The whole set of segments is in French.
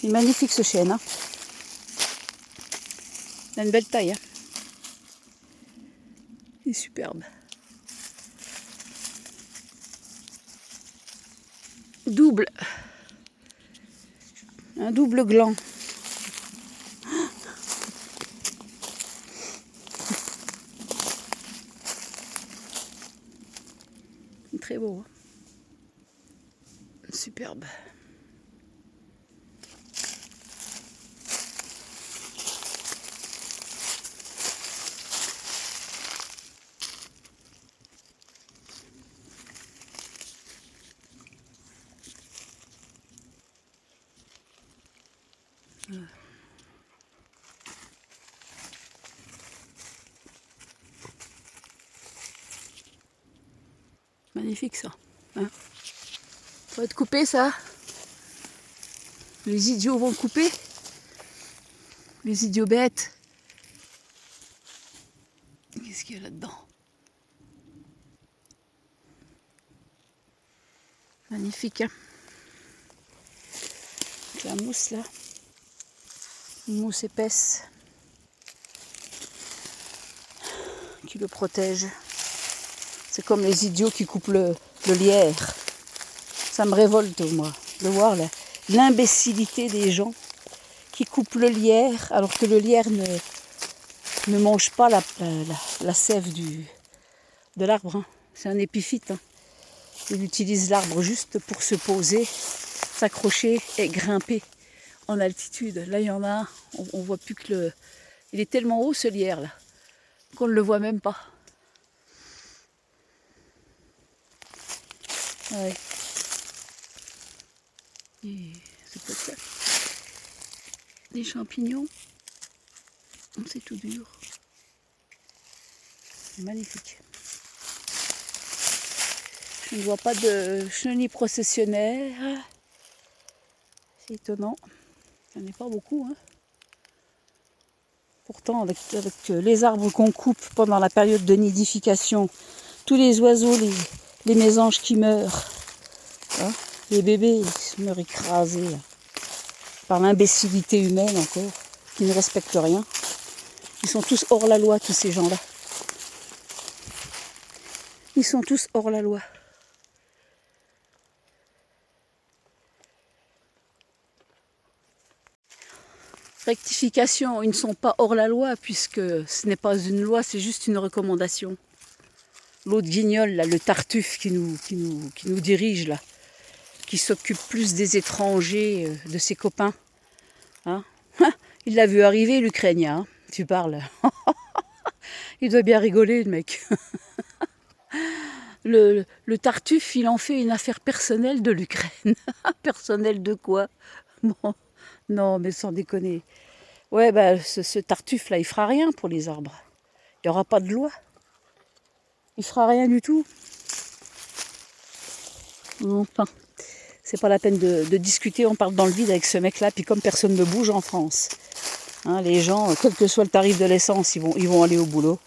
Il est magnifique ce chêne. Hein. Il a une belle taille. Hein. Il est superbe. Double. Un double gland. Très beau. Hein. Superbe. Magnifique ça. Hein, ça va être coupé ça. Les idiots vont couper. Les idiots bêtes. Qu'est-ce qu'il y a là-dedans? Magnifique. Hein, avec la mousse là. Une mousse épaisse qui le protège. C'est comme les idiots qui coupent le lierre. Ça me révolte, moi, de voir l'imbécilité des gens qui coupent le lierre alors que le lierre ne mange pas la sève de l'arbre. Hein. C'est un épiphyte. Hein. Il utilise l'arbre juste pour se poser, s'accrocher et grimper en altitude. Là, il y en a un, on voit plus que le... Il est tellement haut ce lierre là qu'on ne le voit même pas. Ouais. C'est peut-être ça. Des champignons. C'est tout dur. C'est magnifique. Je ne vois pas de chenilles processionnaires. C'est étonnant. Il n'y en a pas beaucoup. Hein. Pourtant, avec les arbres qu'on coupe pendant la période de nidification, tous les oiseaux, les mésanges qui meurent, hein, les bébés ils se meurent écrasés là, par l'imbécilité humaine encore, qui ne respecte rien. Ils sont tous hors la loi, tous ces gens-là. Ils sont tous hors la loi. Rectification, ils ne sont pas hors la loi puisque ce n'est pas une loi, c'est juste une recommandation. L'autre guignol, là, le Tartuffe qui nous dirige, là, qui s'occupe plus des étrangers, de ses copains. Hein. Il l'a vu arriver, l'Ukrainien, hein. Tu parles. Il doit bien rigoler, le mec. Le Tartuffe, il en fait une affaire personnelle de l'Ukraine. Personnelle de quoi? Bon, non, mais sans déconner. Ouais, bah, ce Tartuffe-là, il fera rien pour les arbres. Il n'y aura pas de loi. Il fera rien du tout. Enfin, c'est pas la peine de discuter. On parle dans le vide avec ce mec-là. Puis comme personne ne bouge en France, hein, les gens, quel que soit le tarif de l'essence, ils vont aller au boulot.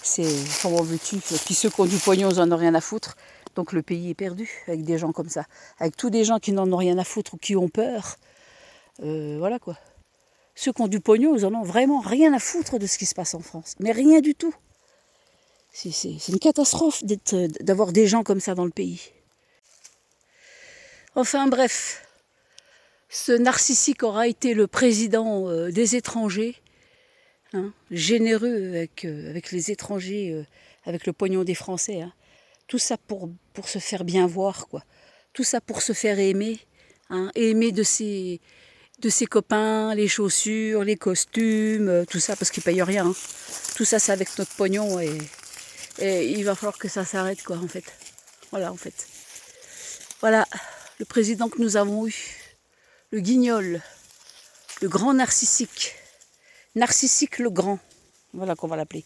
C'est comment veux-tu? Puis ceux qui ont du pognon, ils en ont rien à foutre. Donc le pays est perdu avec des gens comme ça. Avec tous des gens qui n'en ont rien à foutre ou qui ont peur. Voilà quoi. Ceux qui ont du pognon, ils en ont vraiment rien à foutre de ce qui se passe en France. Mais rien du tout. C'est une catastrophe d'avoir des gens comme ça dans le pays. Enfin bref, ce narcissique aura été le président des étrangers, hein, généreux avec les étrangers, avec le pognon des Français. Hein. Tout ça pour se faire bien voir, quoi. Tout ça pour se faire aimer, hein, aimer de ses copains, les chaussures, les costumes, tout ça parce qu'ils ne payent rien. Hein. Tout ça, c'est avec notre pognon et il va falloir que ça s'arrête, quoi, en fait. Voilà, en fait. Voilà, le président que nous avons eu, le guignol, le grand narcissique. Narcissique le grand, voilà qu'on va l'appeler.